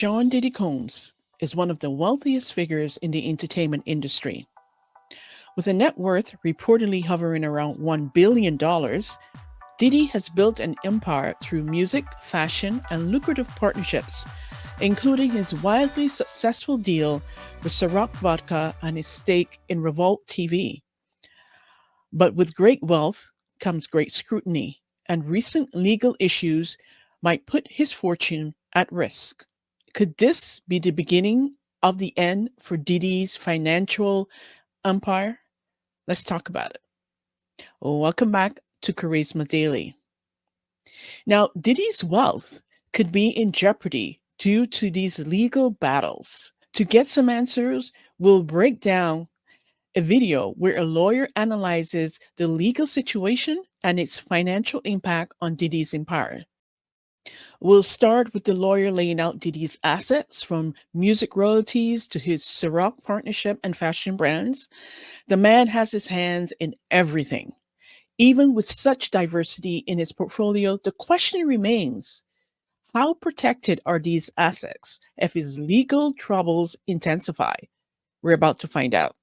John Diddy Combs is one of the wealthiest figures in the entertainment industry. With a net worth reportedly hovering around $1 billion, Diddy has built an empire through music, fashion, and lucrative partnerships, including his wildly successful deal with Ciroc Vodka and his stake in Revolt TV. But with great wealth comes great scrutiny, and recent legal issues might put his fortune at risk. Could this be the beginning of the end for Diddy's financial empire? Let's talk about it. Welcome back to Kharisma Daily. Now, Diddy's wealth could be in jeopardy due to these legal battles. To get some answers, we'll break down a video where a lawyer analyzes the legal situation and its financial impact on Diddy's empire. We'll start with the lawyer laying out Diddy's assets from music royalties to his Ciroc partnership and fashion brands. The man has his hands in everything. Even with such diversity in his portfolio, the question remains, how protected are these assets if his legal troubles intensify? We're about to find out.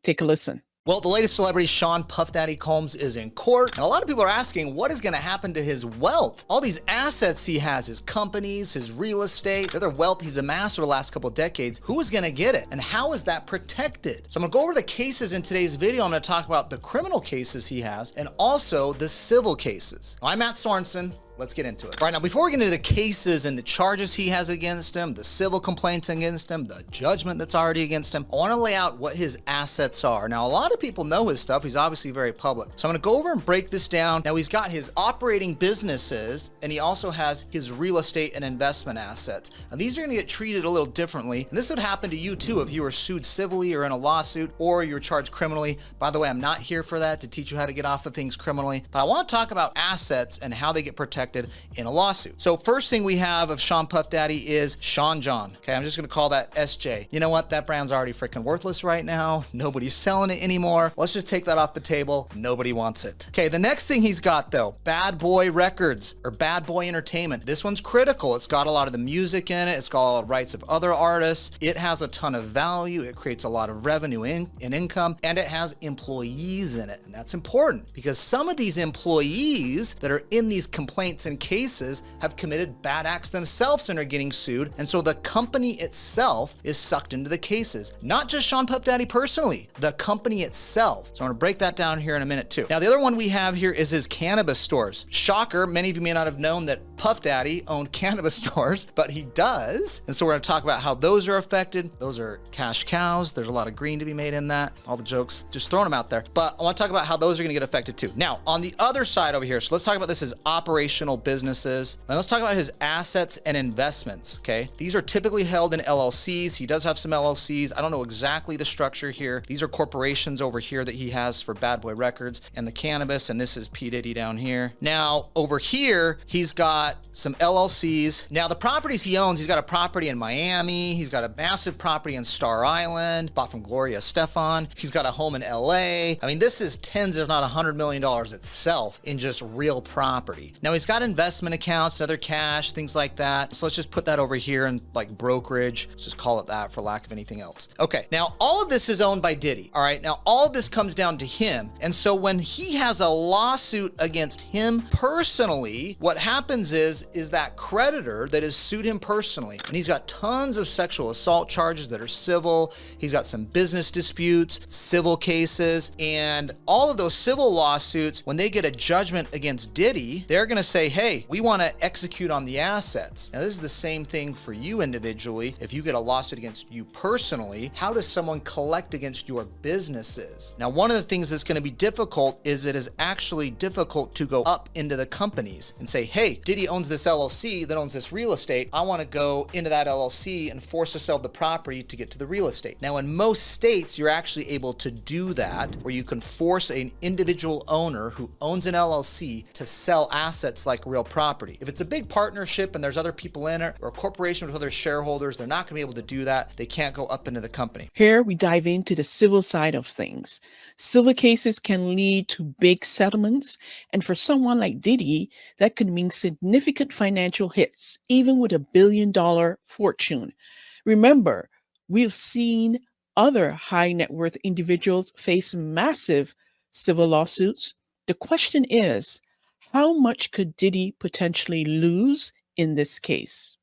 Take a listen. Well, the latest celebrity, Sean Puff Daddy Combs, is in court, and a lot of people are asking what is going to happen to his wealth. All these assets he has, his companies, his real estate, the other wealth he's amassed over the last couple of decades, who is going to get it, and how is that protected? So I'm going to go over the cases in today's video. I'm going to talk about the criminal cases he has, and also the civil cases. I'm Matt Sorensen. Let's get into it. All right, now before we get into the cases and the charges he has against him, the civil complaints against him, the judgment that's already against him, I want to lay out what his assets are. Now, a lot of people know his stuff. He's obviously very public. So I'm going to go over and break this down. Now, he's got his operating businesses, and he also has his real estate and investment assets. And these are going to get treated a little differently. And this would happen to you too if you were sued civilly or in a lawsuit or you were charged criminally. By the way, I'm not here for that, to teach you how to get off of things criminally, but I want to talk about assets and how they get protected in a lawsuit. So first thing we have of Sean Puff Daddy is Sean John. Okay, I'm just gonna call that SJ. You know what? That brand's already freaking worthless right now. Nobody's selling it anymore. Let's just take that off the table. Nobody wants it. Okay, the next thing he's got though, Bad Boy Records or Bad Boy Entertainment. This one's critical. It's got a lot of the music in it. It's got all the rights of other artists. It has a ton of value. It creates a lot of revenue and income, and it has employees in it. And that's important because some of these employees that are in these complaints and cases have committed bad acts themselves and are getting sued. And so the company itself is sucked into the cases. Not just Sean Puff Daddy personally, the company itself. So I'm gonna break that down here in a minute too. Now, the other one we have here is his cannabis stores. Shocker, many of you may not have known that Puff Daddy owned cannabis stores, but he does. And so we're gonna talk about how those are affected. Those are cash cows. There's a lot of green to be made in that. All the jokes, just throwing them out there. But I wanna talk about how those are gonna get affected too. Now, on the other side over here, so let's talk about this as operational businesses. Now let's talk about his assets and investments, okay? These are typically held in LLCs. He does have some LLCs. I don't know exactly the structure here. These are corporations over here that he has for Bad Boy Records and the cannabis, and this is P. Diddy down here. Now, over here, he's got some LLCs. Now, the properties he owns, he's got a property in Miami. He's got a massive property in Star Island, bought from Gloria Estefan. He's got a home in LA. I mean, this is tens, if not $100 million itself in just real property. Now, he's got investment accounts, other cash, things like that. So let's just put that over here in like brokerage. Let's just call it that for lack of anything else. Okay, now all of this is owned by Diddy. All right, now all of this comes down to him. And so when he has a lawsuit against him personally, what happens is that creditor that has sued him personally, and he's got tons of sexual assault charges that are civil. He's got some business disputes, civil cases, and all of those civil lawsuits, when they get a judgment against Diddy, they're gonna say, hey, we want to execute on the assets. Now, this is the same thing for you individually. If you get a lawsuit against you personally, how does someone collect against your businesses? Now, one of the things that's going to be difficult is it is actually difficult to go up into the companies and say, hey, Diddy owns this LLC that owns this real estate. I want to go into that LLC and force to sell the property to get to the real estate. Now, in most states, you're actually able to do that, where you can force an individual owner who owns an LLC to sell assets like real property. If it's a big partnership and there's other people in it, or a corporation with other shareholders, they're not going to be able to do that. They can't go up into the company. Here we dive into the civil side of things. Civil cases can lead to big settlements, and for someone like Diddy, that could mean significant significant financial hits, even with $1 billion fortune. Remember, we've seen other high net worth individuals face massive civil lawsuits. The question is, how much could Diddy potentially lose in this case?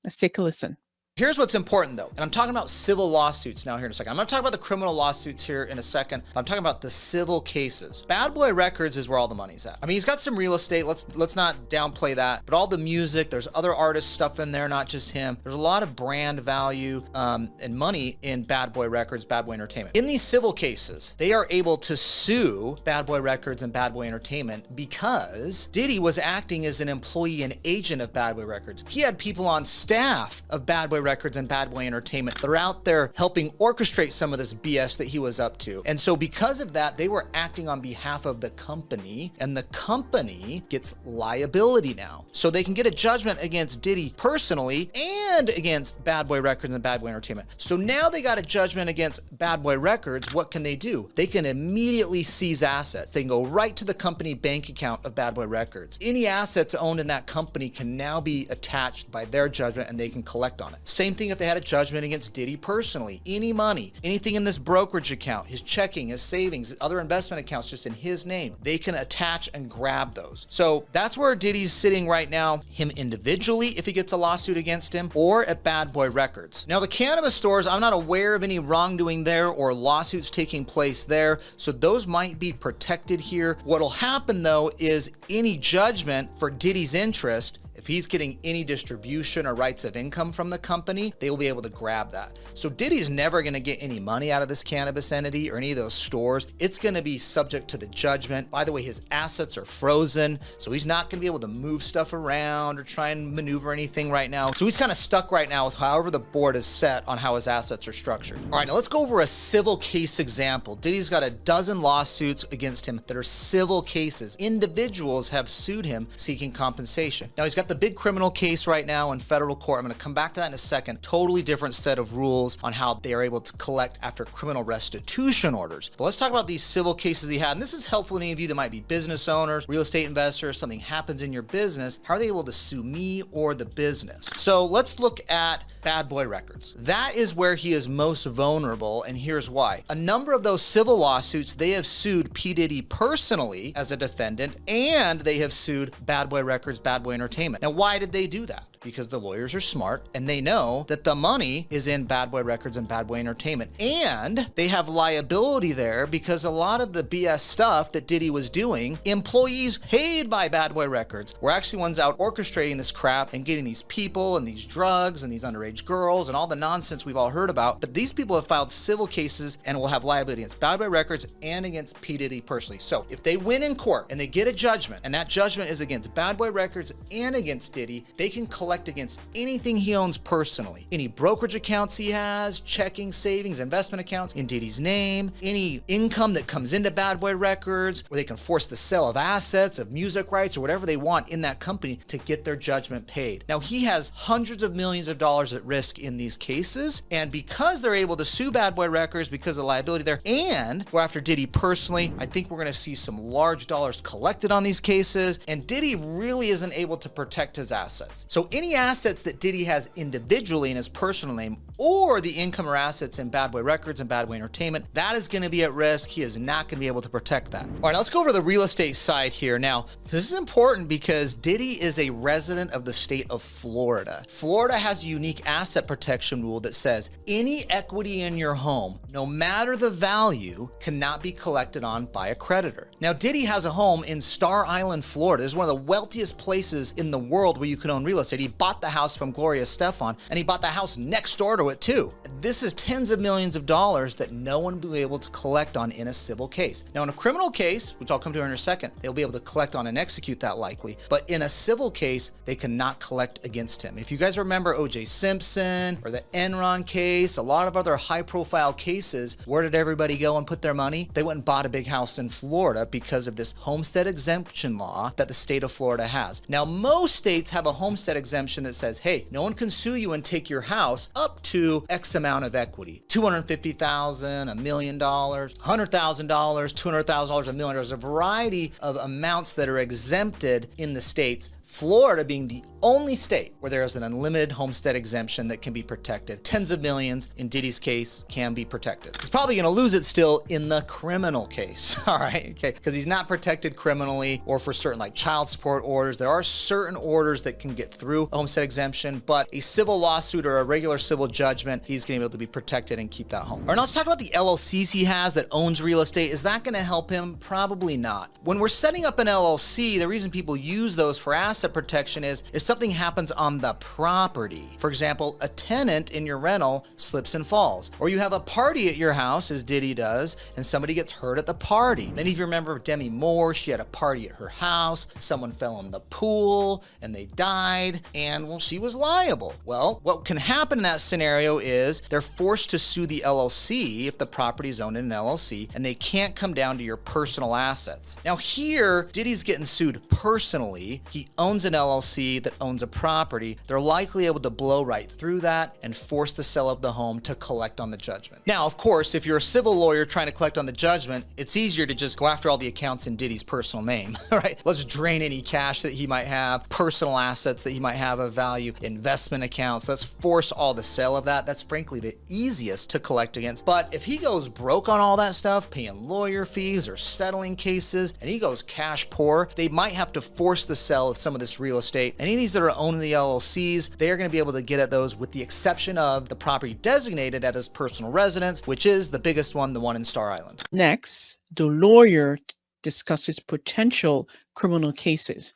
Let's take a listen. Here's what's important though, and I'm talking about civil lawsuits now here in a second. I'm going to talk about the criminal lawsuits here in a second. I'm talking about the civil cases. Bad Boy Records is where all the money's at. I mean, he's got some real estate. Let's not downplay that. But all the music, there's other artist stuff in there, not just him. There's a lot of brand value and money in Bad Boy Records, Bad Boy Entertainment. In these civil cases, they are able to sue Bad Boy Records and Bad Boy Entertainment because Diddy was acting as an employee and agent of Bad Boy Records. He had people on staff of Bad Boy Records and Bad Boy Entertainment. They're out there helping orchestrate some of this BS that he was up to. And so because of that, they were acting on behalf of the company, and the company gets liability now. So they can get a judgment against Diddy personally and against Bad Boy Records and Bad Boy Entertainment. So now they got a judgment against Bad Boy Records. What can they do? They can immediately seize assets. They can go right to the company bank account of Bad Boy Records. Any assets owned in that company can now be attached by their judgment and they can collect on it. Same thing if they had a judgment against Diddy personally. Any money, anything in this brokerage account, his checking, his savings, other investment accounts just in his name, they can attach and grab those. So that's where Diddy's sitting right now, him individually if he gets a lawsuit against him, or at Bad Boy Records. Now the cannabis stores, I'm not aware of any wrongdoing there or lawsuits taking place there, so those might be protected here. What'll happen though is any judgment for Diddy's interest, if he's getting any distribution or rights of income from the company, they will be able to grab that. So Diddy's never gonna get any money out of this cannabis entity or any of those stores. It's gonna be subject to the judgment. By the way, his assets are frozen, so he's not gonna be able to move stuff around or try and maneuver anything right now. So he's kind of stuck right now with however the board is set on how his assets are structured. All right, now let's go over a civil case example. Diddy's got a dozen lawsuits against him that are civil cases. Individuals have sued him seeking compensation. Now he's got the big criminal case right now in federal court. I'm going to come back to that in a second. Totally different set of rules on how they are able to collect after criminal restitution orders. But let's talk about these civil cases he had. And this is helpful to any of you that might be business owners, real estate investors, something happens in your business. How are they able to sue me or the business? So let's look at Bad Boy Records. That is where he is most vulnerable, and here's why. A number of those civil lawsuits, they have sued P. Diddy personally as a defendant, and they have sued Bad Boy Records, Bad Boy Entertainment. Now, why did they do that? Because the lawyers are smart and they know that the money is in Bad Boy Records and Bad Boy Entertainment. And they have liability there because a lot of the BS stuff that Diddy was doing, employees paid by Bad Boy Records were actually ones out orchestrating this crap and getting these people and these drugs and these underage girls and all the nonsense we've all heard about. But these people have filed civil cases and will have liability against Bad Boy Records and against P. Diddy personally. So if they win in court and they get a judgment, and that judgment is against Bad Boy Records and against Diddy, they can collect against anything he owns personally. Any brokerage accounts he has, checking, savings, investment accounts in Diddy's name, any income that comes into Bad Boy Records, where they can force the sale of assets, of music rights, or whatever they want in that company to get their judgment paid. Now, he has hundreds of millions of dollars at risk in these cases, and because they're able to sue Bad Boy Records because of the liability there, and we're after Diddy personally, I think we're gonna see some large dollars collected on these cases, and Diddy really isn't able to protect his assets. So any assets that Diddy has individually in his personal name, or the income or assets in Bad Boy Records and Bad Boy Entertainment, that is going to be at risk. He is not going to be able to protect that. All right, now let's go over the real estate side here. Now, this is important because Diddy is a resident of the state of Florida. Florida has a unique asset protection rule that says any equity in your home, no matter the value, cannot be collected on by a creditor. Now, Diddy has a home in Star Island, Florida. It's one of the wealthiest places in the world where you can own real estate. He bought the house from Gloria Estefan, and he bought the house next door to it too. This is tens of millions of dollars that no one will be able to collect on in a civil case. Now, in a criminal case, which I'll come to in a second, they'll be able to collect on and execute that likely. But in a civil case, they cannot collect against him. If you guys remember O.J. Simpson or the Enron case, a lot of other high-profile cases, where did everybody go and put their money? They went and bought a big house in Florida because of this homestead exemption law that the state of Florida has. Now, most states have a homestead exemption that says, hey, no one can sue you and take your house up to X amount of equity, $250,000, $1 million, $100,000, $200,000, $1 million. There's a variety of amounts that are exempted in the states. Florida being the only state where there is an unlimited homestead exemption that can be protected. Tens of millions, in Diddy's case, can be protected. He's probably gonna lose it still in the criminal case, all right? Okay, because he's not protected criminally or for certain like child support orders. There are certain orders that can get through a homestead exemption, but a civil lawsuit or a regular civil judgment, he's gonna be able to be protected and keep that home. All right, now let's talk about the LLCs he has that owns real estate. Is that gonna help him? Probably not. When we're setting up an LLC, the reason people use those for asset protection is if something happens on the property. For example, a tenant in your rental slips and falls, or you have a party at your house, as Diddy does, and somebody gets hurt at the party. Many of you remember Demi Moore. She had a party at her house. Someone fell in the pool and they died, and well, she was liable. Well, what can happen in that scenario is they're forced to sue the LLC if the property is owned in an LLC, and they can't come down to your personal assets. Now here, Diddy's getting sued personally. He owns an LLC that owns a property. They're likely able to blow right through that and force the sale of the home to collect on the judgment. Now, of course, if you're a civil lawyer trying to collect on the judgment, it's easier to just go after all the accounts in Diddy's personal name, right? Let's drain any cash that he might have, personal assets that he might have of value, investment accounts. Let's force all the sale of that. That's frankly the easiest to collect against. But if he goes broke on all that stuff, paying lawyer fees or settling cases, and he goes cash poor, they might have to force the sale of some of this real estate. Any of these that are owning the LLCs, they are going to be able to get at those with the exception of the property designated at his personal residence, which is the biggest one, the one in Star Island. Next, the lawyer discusses potential criminal cases.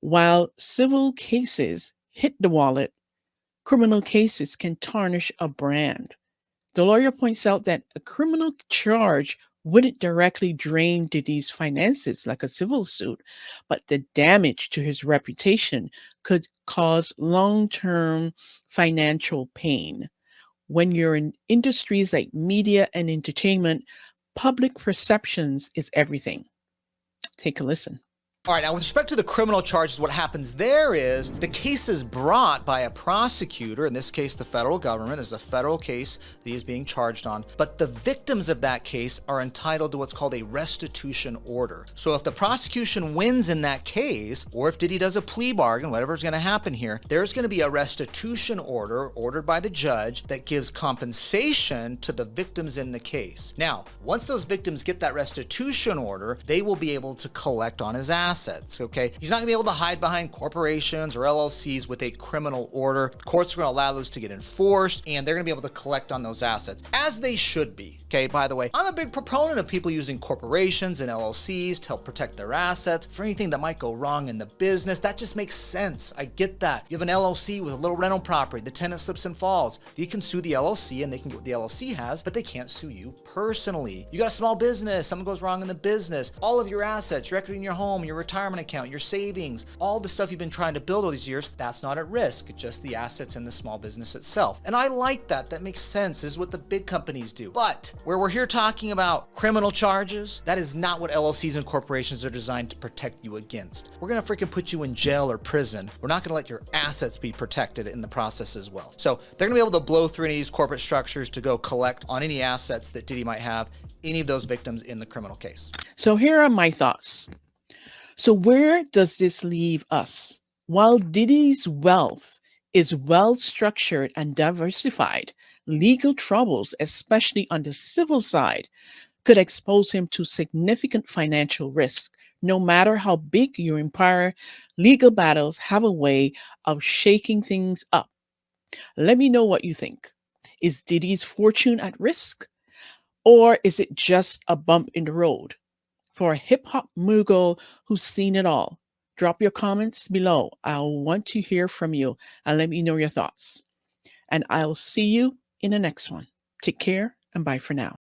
While civil cases hit the wallet, criminal cases can tarnish a brand. The lawyer points out that a criminal charge wouldn't directly drain Diddy's finances like a civil suit, but the damage to his reputation could cause long-term financial pain. When you're in industries like media and entertainment, public perceptions is everything. Take a listen. All right, now with respect to the criminal charges, what happens there is the case is brought by a prosecutor. In this case, the federal government is a federal case that he is being charged on. But the victims of that case are entitled to what's called a restitution order. So if the prosecution wins in that case, or if Diddy does a plea bargain, whatever's going to happen here, there's going to be a restitution order ordered by the judge that gives compensation to the victims in the case. Now, once those victims get that restitution order, they will be able to collect on his assets. Okay, he's not gonna be able to hide behind corporations or LLCs with a criminal order. The courts are gonna allow those to get enforced, and they're gonna be able to collect on those assets, as they should be. Okay, by the way, I'm a big proponent of people using corporations and LLCs to help protect their assets for anything that might go wrong in the business. That just makes sense. I get that. You have an LLC with a little rental property, the tenant slips and falls. You can sue the LLC and they can get what the LLC has, but they can't sue you personally. You got a small business, something goes wrong in the business, all of your assets, your equity in your home, your retirement account, your savings, all the stuff you've been trying to build all these years, that's not at risk, just the assets in the small business itself. And I like that. That makes sense. This is what the big companies do. But where we're here talking about criminal charges, that is not what LLCs and corporations are designed to protect you against. We're gonna freaking put you in jail or prison. We're not gonna let your assets be protected in the process as well. So they're gonna be able to blow through any of these corporate structures to go collect on any assets that Diddy might have, any of those victims in the criminal case. So here are my thoughts. So where does this leave us? While Diddy's wealth is well structured and diversified, legal troubles, especially on the civil side, could expose him to significant financial risk. No matter how big your empire, legal battles have a way of shaking things up. Let me know what you think. Is Diddy's fortune at risk? Or is it just a bump in the road? For a hip-hop mogul who's seen it all, drop your comments below. I'll want to hear from you and let me know your thoughts. And I'll see you in the next one. Take care and bye for now.